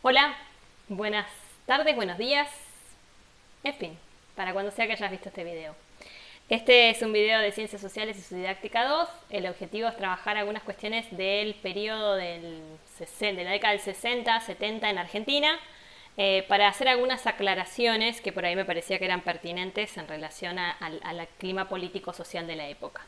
Hola, buenas tardes, buenos días, en fin, para cuando sea que hayas visto este video. Este es un video de Ciencias Sociales y su Didáctica 2. El objetivo es trabajar algunas cuestiones del periodo de la década del 60, 70 en Argentina, para hacer algunas aclaraciones que por ahí me parecía que eran pertinentes en relación al clima político-social de la época.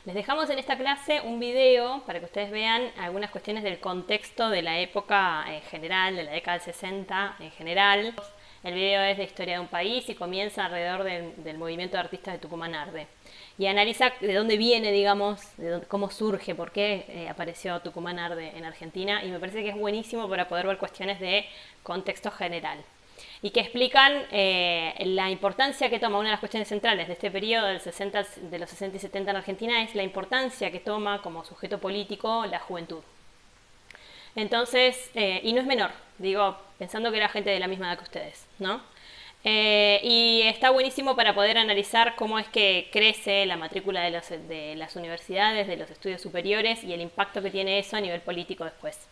Les dejamos en esta clase un video para que ustedes vean algunas cuestiones del contexto de la época en general, de la década del 60 en general. El video es de historia de un país y comienza alrededor del movimiento de artistas de Tucumán Arde. Y analiza de dónde viene, digamos, cómo surge, por qué apareció Tucumán Arde en Argentina. Y me parece que es buenísimo para poder ver cuestiones de contexto general y que explican la importancia que toma. Una de las cuestiones centrales de este periodo de los 60 y 70 en Argentina es la importancia que toma como sujeto político la juventud. Entonces, y no es menor, digo, pensando que era gente de la misma edad que ustedes, ¿no? Y está buenísimo para poder analizar cómo es que crece la matrícula de las universidades, de los estudios superiores y el impacto que tiene eso a nivel político después.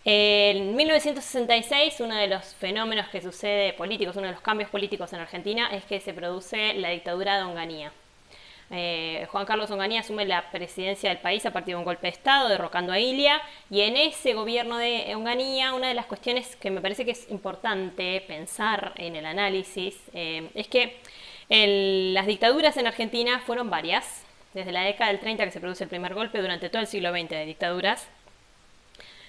En 1966, uno de los fenómenos que sucede políticos, uno de los cambios políticos en Argentina, es que se produce la dictadura de Onganía. Juan Carlos Onganía asume la presidencia del país a partir de un golpe de Estado, derrocando a Ilia, y en ese gobierno de Onganía, una de las cuestiones que me parece que es importante pensar en el análisis es que las dictaduras en Argentina fueron varias, desde la década del 30 que se produce el primer golpe, durante todo el siglo XX de dictaduras,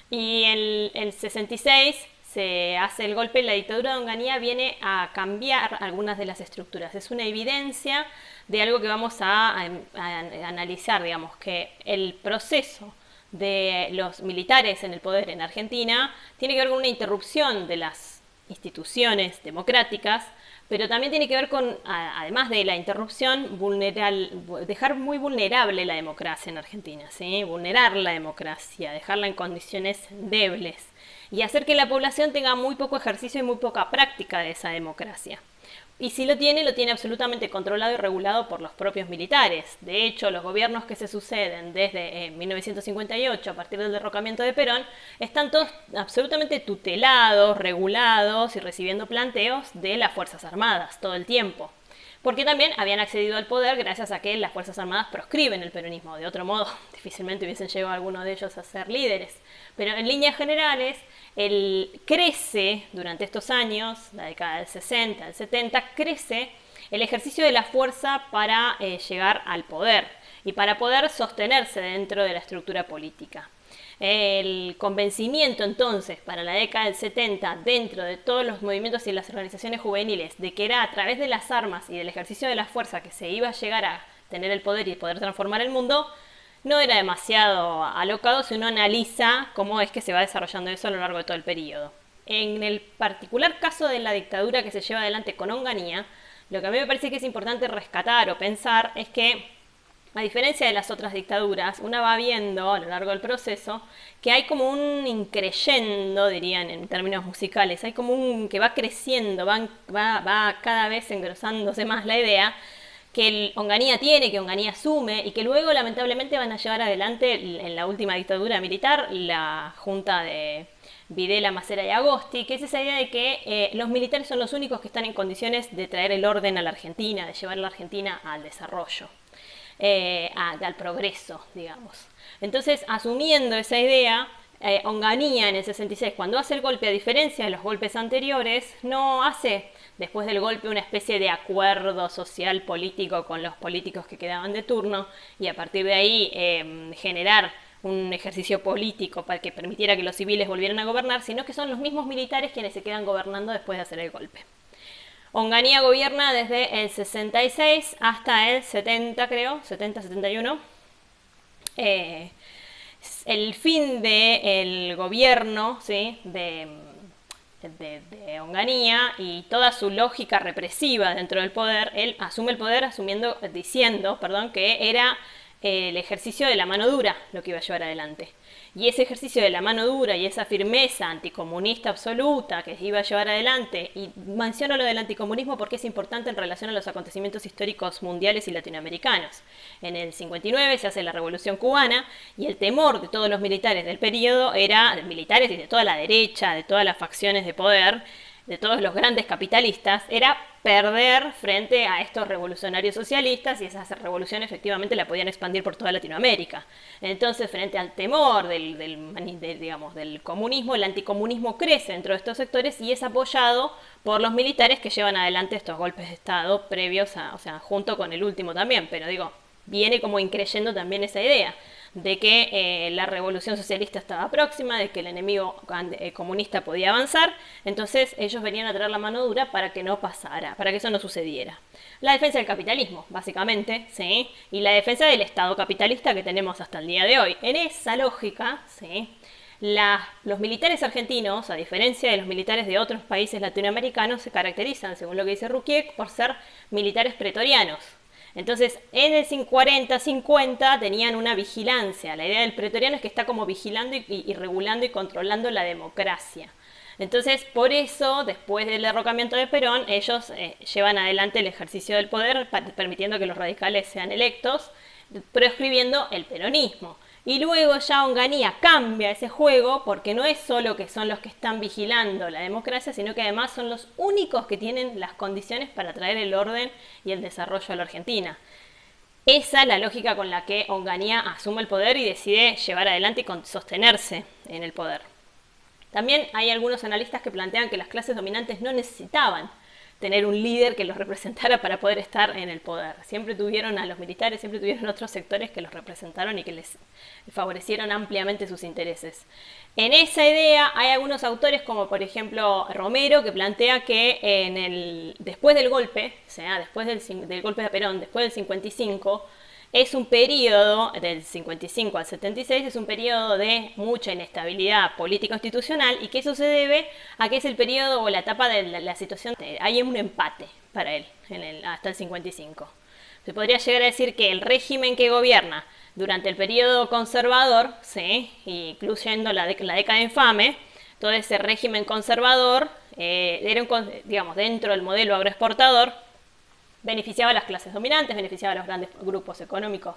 y en el 66 se hace el golpe. La dictadura de Onganía viene a cambiar algunas de las estructuras. Es una evidencia de algo que vamos a analizar, digamos, que el proceso de los militares en el poder en Argentina tiene que ver con una interrupción de las instituciones democráticas, pero también tiene que ver con, además de la interrupción, dejar muy vulnerable la democracia en Argentina, ¿sí? Vulnerar la democracia, dejarla en condiciones débiles y hacer que la población tenga muy poco ejercicio y muy poca práctica de esa democracia. Y si lo tiene absolutamente controlado y regulado por los propios militares. De hecho, los gobiernos que se suceden desde 1958, a partir del derrocamiento de Perón, están todos absolutamente tutelados, regulados y recibiendo planteos de las Fuerzas Armadas todo el tiempo. Porque también habían accedido al poder gracias a que las Fuerzas Armadas proscriben el peronismo. De otro modo, difícilmente hubiesen llegado algunos de ellos a ser líderes. Pero en líneas generales, crece durante estos años, la década del 60, del 70, crece el ejercicio de la fuerza para llegar al poder y para poder sostenerse dentro de la estructura política. El convencimiento entonces para la década del 70 dentro de todos los movimientos y las organizaciones juveniles de que era a través de las armas y del ejercicio de la fuerza que se iba a llegar a tener el poder y poder transformar el mundo, no era demasiado alocado si uno analiza cómo es que se va desarrollando eso a lo largo de todo el periodo. En el particular caso de la dictadura que se lleva adelante con Onganía, lo que a mí me parece que es importante rescatar o pensar es que, a diferencia de las otras dictaduras, una va viendo a lo largo del proceso que hay como un increyendo, dirían en términos musicales, hay como un que va creciendo, va cada vez engrosándose más la idea que Onganía tiene, que Onganía asume y que luego lamentablemente van a llevar adelante en la última dictadura militar, la junta de Videla, Macera y Agosti, que es esa idea de que los militares son los únicos que están en condiciones de traer el orden a la Argentina, de llevar a la Argentina al desarrollo. Al progreso, digamos. Entonces, asumiendo esa idea, Onganía en el 66, cuando hace el golpe, a diferencia de los golpes anteriores, no hace después del golpe una especie de acuerdo social político con los políticos que quedaban de turno y a partir de ahí generar un ejercicio político para que permitiera que los civiles volvieran a gobernar, sino que son los mismos militares quienes se quedan gobernando después de hacer el golpe. Onganía gobierna desde el 66 hasta el 70, creo, 70-71. El fin del gobierno, ¿sí? de Onganía y toda su lógica represiva dentro del poder, él asume el poder diciendo que era el ejercicio de la mano dura lo que iba a llevar adelante. Y ese ejercicio de la mano dura y esa firmeza anticomunista absoluta que iba a llevar adelante, y menciono lo del anticomunismo porque es importante en relación a los acontecimientos históricos mundiales y latinoamericanos. En el 59 se hace la Revolución Cubana y el temor de todos los militares del periodo era, de militares y de toda la derecha, de todas las facciones de poder, de todos los grandes capitalistas, era perder frente a estos revolucionarios socialistas, y esa revolución efectivamente la podían expandir por toda Latinoamérica. Entonces, frente al temor del comunismo, el anticomunismo crece dentro de estos sectores y es apoyado por los militares que llevan adelante estos golpes de Estado previos a, o sea, junto con el último también, pero digo, viene como increyendo también esa idea de que la revolución socialista estaba próxima, de que el enemigo comunista podía avanzar, entonces ellos venían a traer la mano dura para que no pasara, para que eso no sucediera. La defensa del capitalismo, básicamente, ¿sí? Y la defensa del Estado capitalista que tenemos hasta el día de hoy. En esa lógica, ¿sí? Los militares argentinos, a diferencia de los militares de otros países latinoamericanos, se caracterizan, según lo que dice Ruquier, por ser militares pretorianos. Entonces, en el 40-50 tenían una vigilancia. La idea del pretoriano es que está como vigilando y regulando y controlando la democracia. Entonces, por eso, después del derrocamiento de Perón, ellos llevan adelante el ejercicio del poder, permitiendo que los radicales sean electos, proscribiendo el peronismo. Y luego ya Onganía cambia ese juego porque no es solo que son los que están vigilando la democracia, sino que además son los únicos que tienen las condiciones para traer el orden y el desarrollo a la Argentina. Esa es la lógica con la que Onganía asume el poder y decide llevar adelante y sostenerse en el poder. También hay algunos analistas que plantean que las clases dominantes no necesitaban tener un líder que los representara para poder estar en el poder. Siempre tuvieron a los militares, siempre tuvieron otros sectores que los representaron y que les favorecieron ampliamente sus intereses. En esa idea hay algunos autores, como por ejemplo Romero, que plantea que después del golpe, o sea, después del golpe de Perón, después del 55, es un periodo, del 55 al 76, es un periodo de mucha inestabilidad político-institucional, y que eso se debe a que es el periodo o la etapa de la situación, hay un empate para él hasta el 55. Se podría llegar a decir que el régimen que gobierna durante el periodo conservador, ¿sí? Incluyendo la década infame, todo ese régimen conservador, digamos, dentro del modelo agroexportador, beneficiaba a las clases dominantes, beneficiaba a los grandes grupos económicos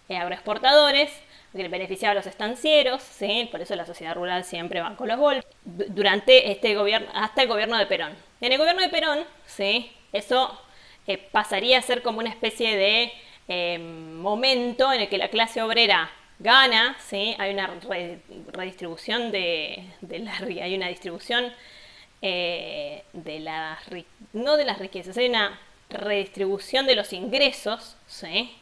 agroexportadores, beneficiaba a los estancieros, ¿sí? Por eso la sociedad rural siempre va con los golpes, durante este gobierno, hasta el gobierno de Perón. En el gobierno de Perón, ¿sí? Eso pasaría a ser como una especie de momento en el que la clase obrera gana, ¿sí? Hay una redistribución hay una distribución no de las riquezas, hay una redistribución de los ingresos, ¿sí?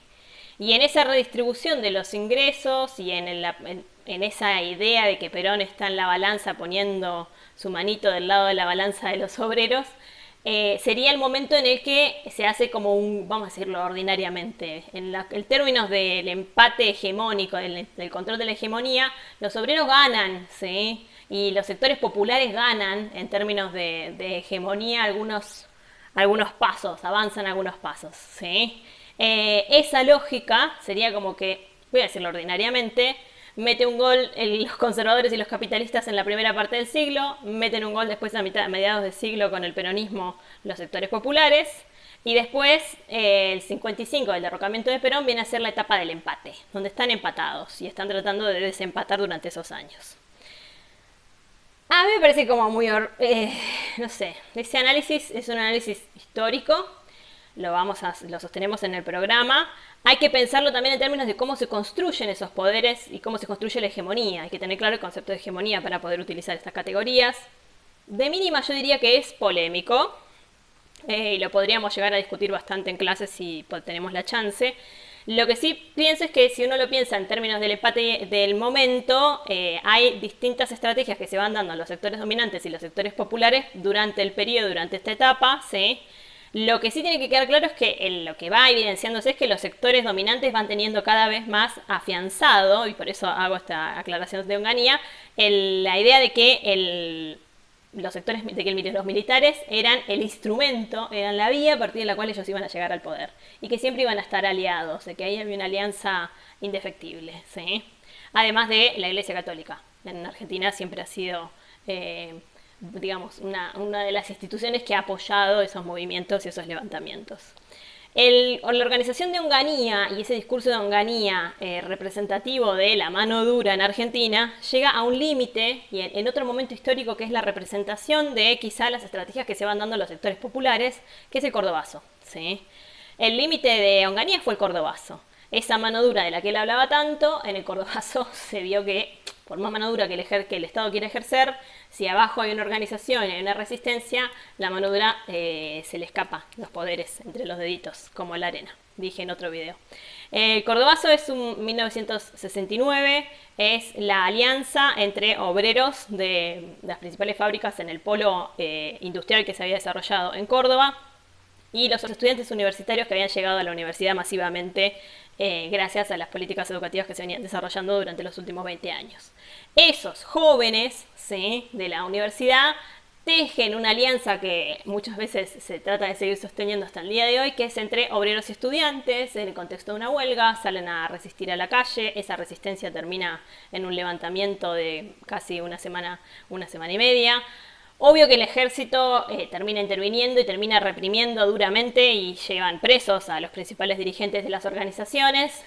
Y en esa redistribución de los ingresos y en esa idea de que Perón está en la balanza poniendo su manito del lado de la balanza de los obreros, sería el momento en el que se hace como vamos a decirlo ordinariamente, en términos del empate hegemónico, del control de la hegemonía, los obreros ganan, ¿sí? Y los sectores populares ganan en términos de hegemonía algunos pasos, avanzan algunos pasos, ¿sí? Esa lógica sería como que, voy a decirlo ordinariamente, mete un gol los conservadores y los capitalistas en la primera parte del siglo, meten un gol después a mediados del siglo con el peronismo los sectores populares, y después el 55 del derrocamiento de Perón viene a ser la etapa del empate, donde están empatados y están tratando de desempatar durante esos años. A mí me parece como muy, no sé, ese análisis es un análisis histórico, lo sostenemos en el programa. Hay que pensarlo también en términos de cómo se construyen esos poderes y cómo se construye la hegemonía. Hay que tener claro el concepto de hegemonía para poder utilizar estas categorías. De mínima yo diría que es polémico, y lo podríamos llegar a discutir bastante en clases si tenemos la chance. Lo que sí pienso es que si uno lo piensa en términos del empate del momento, hay distintas estrategias que se van dando a los sectores dominantes y los sectores populares durante el periodo, durante esta etapa, ¿sí? Lo que sí tiene que quedar claro es que lo que va evidenciándose es que los sectores dominantes van teniendo cada vez más afianzado, y por eso hago esta aclaración de Onganía, la idea de que los sectores de que los militares eran el instrumento, eran la vía a partir de la cual ellos iban a llegar al poder y que siempre iban a estar aliados, de que ahí había una alianza indefectible, ¿sí? Además de la Iglesia Católica. En Argentina siempre ha sido, digamos, una de las instituciones que ha apoyado esos movimientos y esos levantamientos. La organización de Onganía y ese discurso de Onganía representativo de la mano dura en Argentina llega a un límite y en otro momento histórico que es la representación de quizá las estrategias que se van dando en los sectores populares, que es el cordobazo, ¿sí? El límite de Onganía fue el cordobazo. Esa mano dura de la que él hablaba tanto, en el cordobazo se vio que por más mano dura que el Estado quiere ejercer, si abajo hay una organización y hay una resistencia, la mano dura se le escapa los poderes entre los deditos, como la arena, dije en otro video. El cordobazo es un 1969, es la alianza entre obreros de las principales fábricas en el polo industrial que se había desarrollado en Córdoba y los estudiantes universitarios que habían llegado a la universidad masivamente gracias a las políticas educativas que se venían desarrollando durante los últimos 20 años. Esos jóvenes, ¿sí?, de la universidad tejen una alianza que muchas veces se trata de seguir sosteniendo hasta el día de hoy, que es entre obreros y estudiantes, en el contexto de una huelga, salen a resistir a la calle, esa resistencia termina en un levantamiento de casi una semana y media. Obvio que el ejército termina interviniendo y termina reprimiendo duramente y llevan presos a los principales dirigentes de las organizaciones,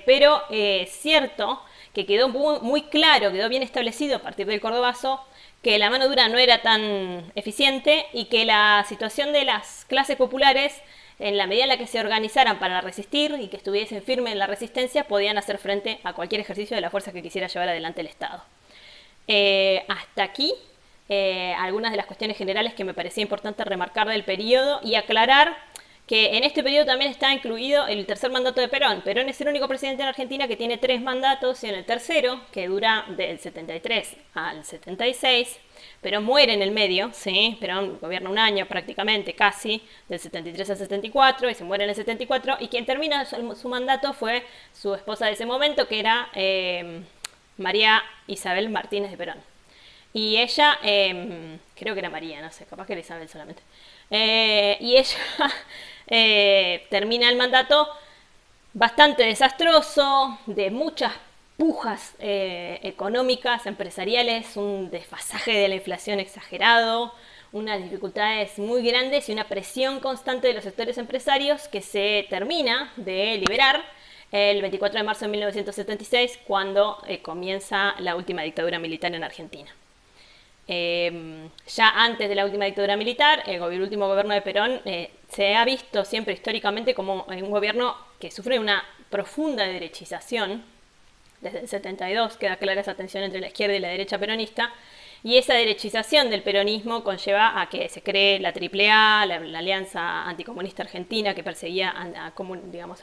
pero es cierto que quedó muy claro, quedó bien establecido a partir del cordobazo, que la mano dura no era tan eficiente y que la situación de las clases populares, en la medida en la que se organizaran para resistir y que estuviesen firmes en la resistencia, podían hacer frente a cualquier ejercicio de la fuerza que quisiera llevar adelante el Estado. Hasta aquí algunas de las cuestiones generales que me parecía importante remarcar del periodo y aclarar que en este periodo también está incluido el tercer mandato de Perón. Perón es el único presidente en Argentina que tiene 3 mandatos y en el tercero, que dura del 73 al 76, Perón muere en el medio, ¿sí? Perón gobierna un año prácticamente, casi, del 73 al 74 y se muere en el 74 y quien termina su mandato fue su esposa de ese momento que era María Isabel Martínez de Perón. Y ella, creo que era María, no sé, capaz que era Isabel solamente. Y ella termina el mandato bastante desastroso, de muchas pujas económicas, empresariales, un desfasaje de la inflación exagerado, unas dificultades muy grandes y una presión constante de los sectores empresarios que se termina de liberar el 24 de marzo de 1976, cuando comienza la última dictadura militar en Argentina. Ya antes de la última dictadura militar, el último gobierno de Perón se ha visto siempre históricamente como un gobierno que sufre una profunda derechización. Desde el 72 queda clara esa tensión entre la izquierda y la derecha peronista, y esa derechización del peronismo conlleva a que se cree la AAA, la Alianza Anticomunista Argentina, que perseguía a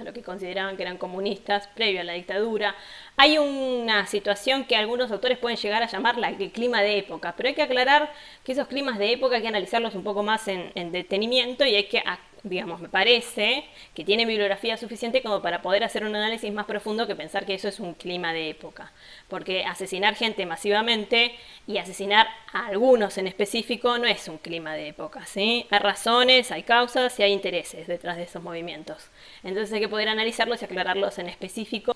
lo que consideraban que eran comunistas previo a la dictadura. Hay una situación que algunos autores pueden llegar a llamar el clima de época, pero hay que aclarar que esos climas de época hay que analizarlos un poco más en detenimiento y hay que, me parece que tiene bibliografía suficiente como para poder hacer un análisis más profundo que pensar que eso es un clima de época. Porque asesinar gente masivamente y asesinar a algunos en específico no es un clima de época, ¿sí? Hay razones, hay causas y hay intereses detrás de esos movimientos. Entonces hay que poder analizarlos y aclararlos en específico.